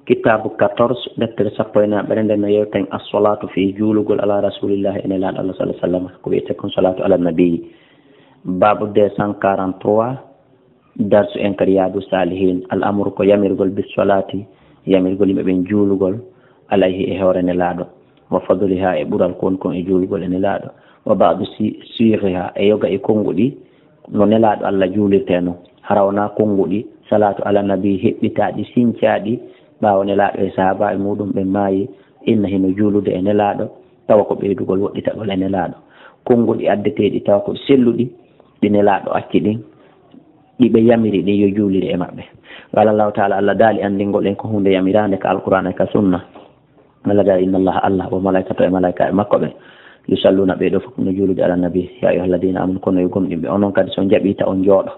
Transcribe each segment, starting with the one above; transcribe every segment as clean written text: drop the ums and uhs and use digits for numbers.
kitabu 14 deftere sappo e naɓere nden no yewten as-salatu fi juulugol ala rasulillahi ene laaɗo Allah sallallahu alaihi wasallam ko wiyete kon salatu ala nabi babu 243 darsu en kadi yaadu salihin al amru ko yamirgol bis salati yamirgol yimɓe ɓen juulugol alayhi e hoore ne laaɗo wa fadliha e ɓural kon kon e juulugol ene laaɗo wa ba'du siriha e yoga e konguɗi no nelaaɗo Allah juulirte no harawna konguɗi salatu ala nabi heɓɓitaɗi sincaaɗi ɓaawo nelaaɗo e sahaba e muɗum ɓe maayi inna hino juulude e nelaaɗo tawa ko ɓeydugol woɗɗitaɗol e nelaaɗo konguɗi addeteɗi tawa ko selluɗi ɗi nelaaɗo acci ɗin ɗiɓe yamiri ɗi yo juuliri e maɓɓe qala allahu taala Allah daali anndingol en ko hunde yamirande ka alqur'an e ka sunna Allah daali inna allaha Allah wa malaikatu e malaika e makko ɓe yusalluna ɓeɗo fof no juulude ala nabi ya ayuha alladina amanu kono yo gomɗinɓe onon kadi so jaɓita on jooɗo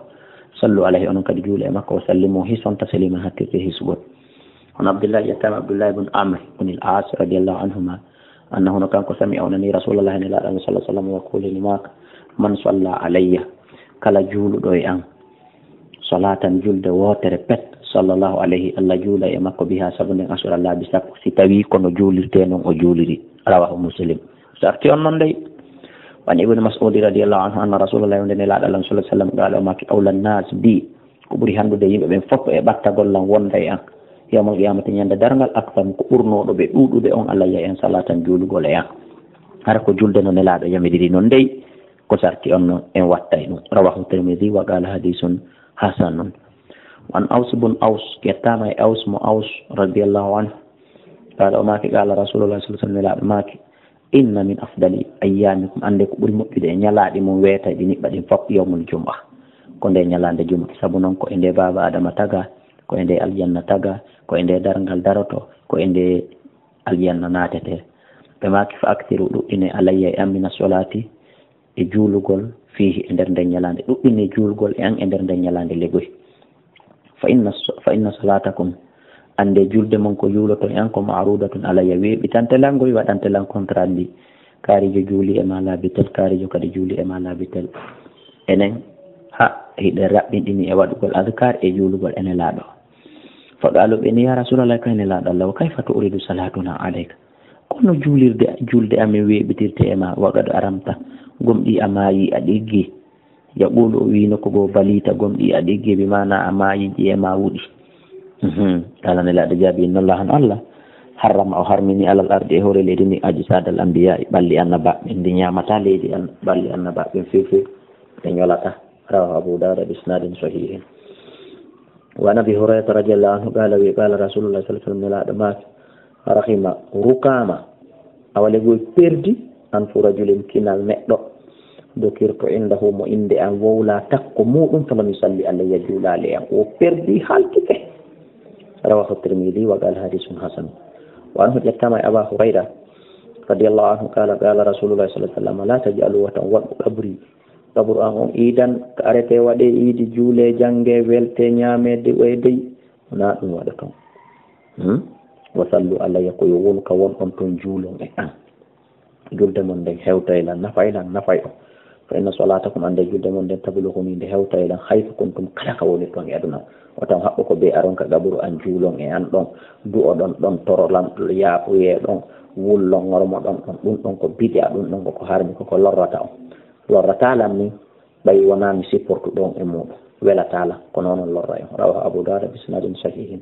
sallu alayhi onon kadi juule e makko wa sallimu hison tasliman hattirte hisugol on abdoullahi yettama abdoullahi bne amr bne al as radiallahu anhuma annahu no kanko sami onani rasulullahi ne laaɗa sallah sallam wa kulini maka man salla alayya kala juuluɗo e an salatan julde wotere pet sallllahu alayhi Allah juula e makko biha sabu nden asura laabi sappo si tawi kono juulirte noon o juuliri rawahu muslim so arti on noon dey wan ibnu mas'udi radiallahu anhu anna rasulullahi wonde ne laaɗa sallallahu alaihi wasallam qaala o maki awla nnas bi ko ɓuri handude yimɓe ɓen fof e ɓattagol lan wonda e an yawmal qiyamati ñande darngal aktham ko ɓurnoɗo ɓe ɗuɗuɓe on Allah yiya en salatan juulugol e an hara ko julde no nelaaɗo yamiriri noon dey ko sarti on no en watta e ɗum rawahu tirmidhi wa qala hadithun hasanun wan aus bun aus yettama e aus mo aus radiallahu anhu qala o maki qala rasulullah sallallahu alaihi wasallam nelaaɗo maki inna min afdali ayyamikum ande ko ɓuri moƴƴude e ñalaaɗi mum weeta ɗi niɓɓa ɗin fof yawmul jum'a ko nde ñalande jum'a sabu noon ko e nde baba adama taga ko e nde aljanna taga ko e nde darngal daroto ko e nde aljanna naatete ɓe maki fa actiru ɗuɗɗine alayya e amina solati e juulugol fihi e nder nde ñalande ɗuɗɗine juulugol e an e nder nde ñalande legoy fa inna salatakum ande julde mon ko juuloto e an ko ma'rudatun alayya weeɓitantelangoy waɗantelan contrat ndi kaarijo juuli e ma laabitel kaarijo kadi juuli e ma laabitel enen hiɗe raɓɓinɗini e waɗugol adkar e juulugol ene laaɗo faɗo aluɓe ni ya rasulallah kayne laaɗo Allah wa kayfa tu'ridu salatuna alayka kono julde amin weeɓitirte e ma waɗaɗo aramta gomɗi a maayi a ɗiggi yaɓulu o wino ko go balita gomɗi a ɗiggi bi mana a maayi ji e ma wuɗi ala ne laaɗo jaabi inna allahan Allah harrama o harmini alal ardi e hoore leydi ni ajsadal anbiya ɓalli annaba ɓen ndi ñamata leydi ɓalli annaba ɓen few ɓe ñolata rawahu abu dawud bi isnadin sahihin wa an abi hurayrata radiallahu anhu qala wi qala rasulullah sallallahu alaihi wasallam nelaaɗo maaki rahima rukama awalegoy perdi an fu rajulin kinal neɗɗo dokirto indahu mo inde an wowla takko muɗum falam yusalli alayya juulale an o perdi haltike rawahu tirmidhi wa qala hadithun hasan wa anhu ƴettama e aba hurayra radiallahu anhu qala qala rasulullah sallallahu alaihi wasallam la taj'alu watan waɗu qabru an on iidan ko arete waɗe iidi juule jange welte ñamede ɓoydey wona ɗum waɗa ton wa sallu alayya ko yo won ka won on toon juulon e an julde mon nden hewtaylan nafaylan nafay o fa inna salatakum ande julde mon nden tabluhuni nde hewtaylan hayso kuntum kala ka woni toon e aduna o tan haɓɓo ko ɓe aron ka gaɓuru an juulon e an ɗon du'o ɗon ɗon torolan yaaɓoye ɗon wullon ngormo ɗon ɗon ɗum ɗon ko bidia ɗum ɗon koko harmi koko lorrata on lorratalam ni ɓayi wonami sipportu ɗon e muɗum welatala ko noon lorra en rawahu abu dawud bi isnadin sahihin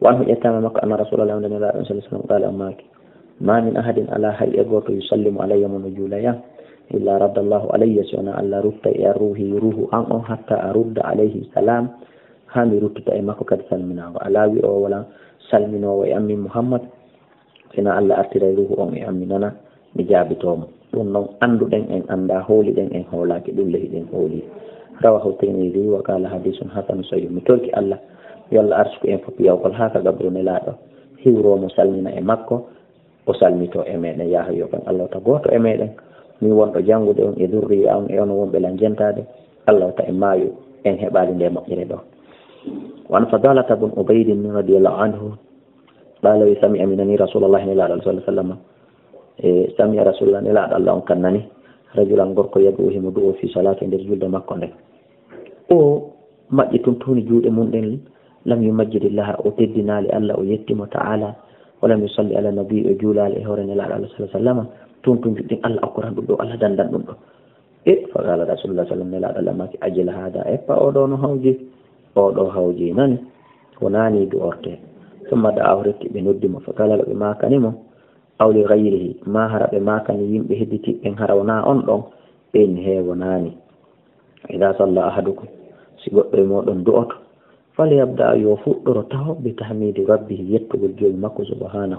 wan ho ƴettama makko anna rasulallah wonde nelaɗon sallallahu alaihi wasallam qala ammaki ma min ahadin ala hay e goto yusallimu alayya mono juulayan illa radda allahu alayya si wona Allah rutta e ruhi ruhu an on hatta a rudda alayhi salam ha mi ruttuta e makko kadi salminago ala wi o wala salminowo e ammin muhammad sina Allah artira e ruhu on e ammi nana mi jaabitomo ɗum noon annduɗen en annda hooliɗen en hoolaki ɗum lehiɗen hooli rawahu tirmidhi wa qala hadithun hasan sahih mi torki Allah yo Allah arsuku en fof yawgol ha ka gabru nelaaɗo hiwromo salmina e makko o salmito e meɗen yaha yo kan Allah ta goto e meɗen min wonɗo janngude on e durriya on e ono wonɓe lan jentade Allah ta e maayo en heɓali nde moƴƴere ɗo wan fadalata bun ubaydin radiallahu anhu qala wi sami aminani rasulullahi nelaaɗo sallallahu alaihi wasallam e sami rasulullah nelaaɗo Allah on kannani rajulan gorko yaduhimo du'o fi salati nder julde makko nde o maƴƴi tun tuni juuɗe mum ɗen لم يمجد الله أتدنا لألا يتم تعالى ولم يصلي على النبي أجولا لإهورن الله عليه وسلم تنتم جدين الله أقران دو الله دندن دو فقال رسول الله صلى الله عليه وسلم أجل هذا أودون هوجي ناني وناني دو أرتي ثم دعاه رتي بندم فقال له بما كنمو أو لغيره ما هرب ما كان يمبه هدتي إن هرونا أنهم إن هي وناني إذا صلى أحدكم سيقول رمضان دوت فليبدأ يفطر ته بتحميد ربه يتقل الجيل مكو سبحانه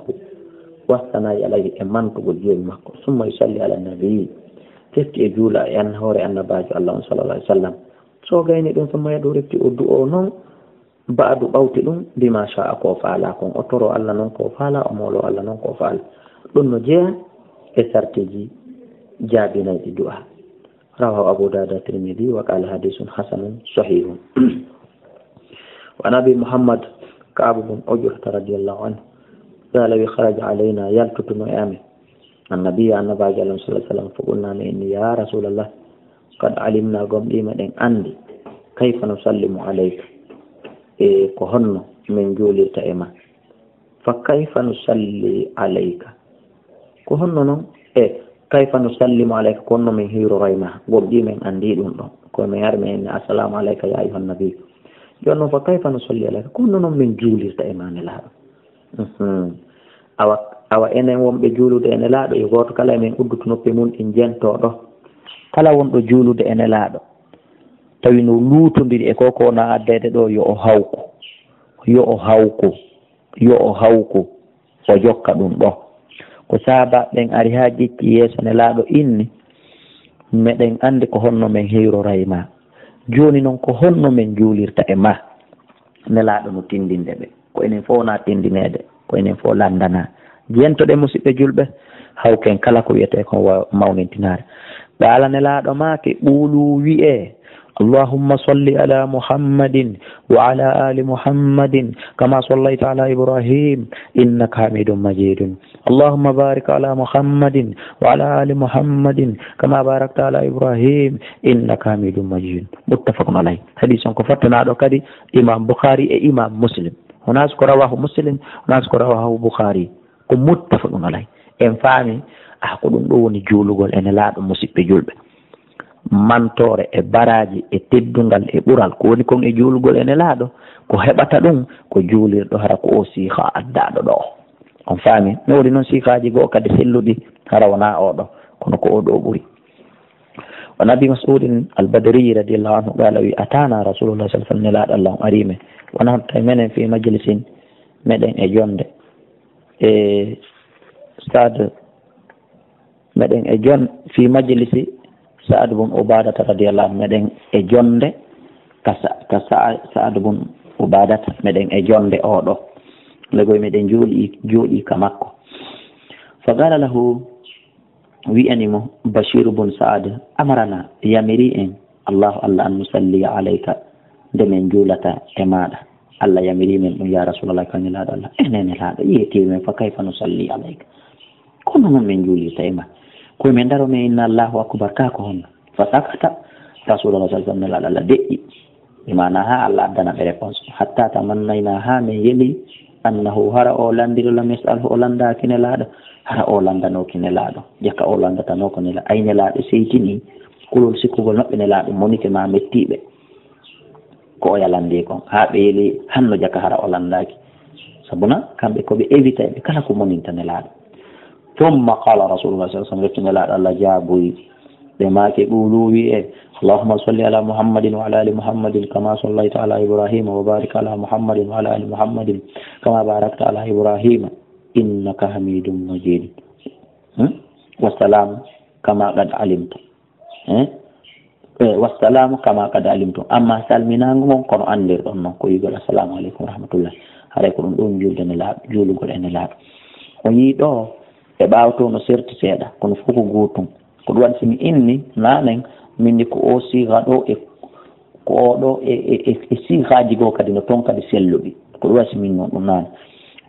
والثناء عليه إمان تقل الجيل مكو ثم يصلي على النبي تفتي جولا ينهور أن باج الله صلى الله عليه وسلم سو غيني دون ثم يدور تي أدعو نون بعد أوتلون بما شاء كوفالا كون أترو الله نون كوفالا أمولو الله نون كوفالا دون نجيه استراتيجي جابنا الدعاء رواه أبو داود الترمذي وقال حديث حسن صحيح. وعن أبي محمد كعب بن أجرة رضي الله عنه قال خرج علينا يلتت نعامه النبي صلى الله عليه وسلم فقلنا إني يا رسول الله قد علمنا قم ديما عندي كيف نسلم عليك كهن من جولي تأما فكيف نصلي عليك كهن كيف نسلم عليك كن من هيرو ريما قم ديما عندي دون كن يرمي إن السلام عليك يا أيها النبي يونو فكيف نصلي عليك كن من جولي تأما لها awa enen wonɓe juulude ene laaɗo yo gooto kala men uddutu noppi mum en jentooɗo kala wonɗo juulude ene laaɗo tawi no luutondiri e koko na addede ɗo yo o hawku o jokka ɗum ɗo ko saaba ɓen ari ha ƴecci yeeso ne laaɗo inni meɗen andi ko honno men hiiroray ma joni noon ko honno men juulirta e ma ne laaɗo no tindinde ɓe ko enen fof na tindinede ko enen fof landana jentoɗe musidɓe julɓe hawken kala ko wiyete ko mawnintinare ɓe alane laaɗo maake ɓuulu wi'e اللهم صل على محمد وعلى آل محمد كما صليت على إبراهيم إنك حميد مجيد اللهم بارك على محمد وعلى آل محمد كما باركت على إبراهيم إنك حميد مجيد متفق عليه حديث كفتنا كدي إمام بخاري إمام مسلم هناك رواه مسلم هناك رواه بخاري متفق عليه إن فامي أحكم دون جولغول إن لا مسيب جولب mantore e baraji e teddungal e ɓural ko woni kon e juulugol ene laaɗo ko heɓata ɗum ko juulirɗo hara ko o siiha addaɗo ɗo on faami mi woni noon siihaji goo kadi selluɗi hara wona oɗo kono ko oɗo ɓuuri wa nabi masudin albadriyi radiallahu anhu qala wi atana rasulullah sa sallam nelaɗo allah on arime wona tawi menen fi majlisin meɗen e jonde e stade meɗen e jon fi majlisi Sa'ad bun Ubadata radiyallahu anhu meɗen e jonde ka Sa'ad bun Ubadata meɗen e jonde oɗo legoy meɗen jooɗi ka makko fa qala lahu wi'animo Bashir bun Sa'ad amarana yamiri en Allah an nusalli alayka nde men juulata e maɗa Allah yamiri men ɗum ya Rasulullah kan nelaɗo Allah enene laaɗo yiyetimen fa kayfa nusalli alayka kono noon men juulirta e ma koye men daro men inna allahu akbar ka ko honno fa sakata rasulullah sallallahu alaihi wasallam Allah deƴƴi bimana ha Allah addana ɓe réponse hatta tamannayna ha men yeli annahu hara o landiro lam yasalhu o landaki nelaɗo hara o landanoki nelaɗo jakka o landatano ko nelaɗo ay nelaɗo seytini kulol sikkugol maɓɓe nelaɗo monike ma mettiɓe ko o yalandi kon ha ɓe yeli hanno jakka hara o landaki sabuna kamɓe koɓe évita ɓe kala ko moninta nelaɗo ثم قال رسول الله صلى الله عليه وسلم الله جابوي بما كيقولوا اللهم صل على محمد وعلى ال محمد كما صليت على ابراهيم وبارك على محمد وعلى ال محمد كما باركت على ابراهيم انك حميد مجيد والسلام كما قد علمت والسلام كما قد علمت اما سلمناغم كون اندير دون ko yigol assalamu alaykum rahmatullah alaykum dum juldene la julugol ene la o yi do e ɓaawto no serti seeɗa kono fof ko gootum ko ɗum waɗi somi inni nanen minni ko o siiha ɗo e ko oɗo e siihaji goo kadi no toon kadi selluɗi ko ɗum waɗi somin noon ɗum naane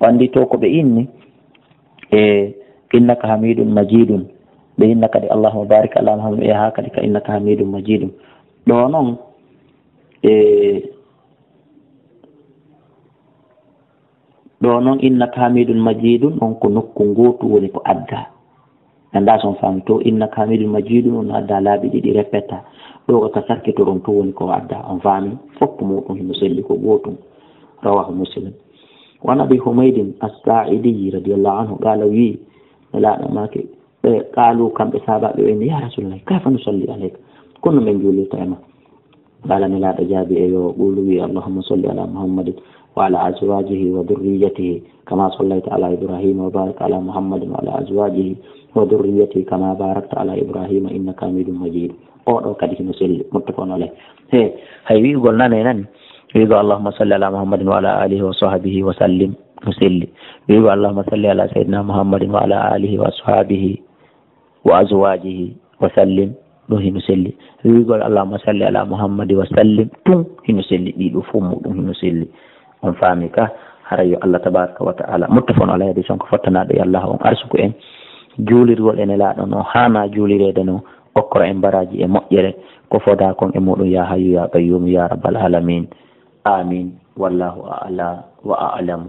o anndi to ko ɓe inni e innaka hamidum majidum ɓe inna kadi allahuma barik ala muhammad e ha kadi ka innaka hamidum majidum ɗo noon ɗo noon innaka hamidun majidun on ko nokku ngotu woni ko adda anda son fami to innaka hamidun majidun on adda laaɓi ɗiɗi répéta ɗo ko ka sakkito ɗon to woni ko adda on fami fof muɗum himo selli ko gotum rawahu muslim wan abi humaydin as-sa'idi radiyallahu anhu qala wi laɗo make ɓe qaalu kamɓe sahabaɓe ɓe ya rasulullah kayfa nusalli alayka kono men julirta ema qala mi laɗo jaabi e yo ɓulu wi allahumma salli ala muhammadin وعلى أزواجه وذريته كما صليت على إبراهيم وبارك على محمد وعلى أزواجه وذريته كما باركت على إبراهيم إنك حميد مجيد أو كده مسلم متفق عليه هي قلنا نن يقول اللهم صل على محمد وعلى آله وصحبه وسلم مسلم يقول اللهم صل على سيدنا محمد وعلى آله وصحبه وأزواجه وسلم هي مسلم يقول اللهم صل على محمد وسلم هي مسلم يفهم هي مسلم on faami ka harayo Allah tabaraka wa ta'ala muttafaqun alayhi de sonko fottanaɗo Allah on arsuku en juulirgol ene laaɗo no hana juulirede no okkoro en baraji e moƴƴere ko foda kon e muɗum ya hayyu ya qayyum ya rabbal alamin amin wallahu a'la wa a'lam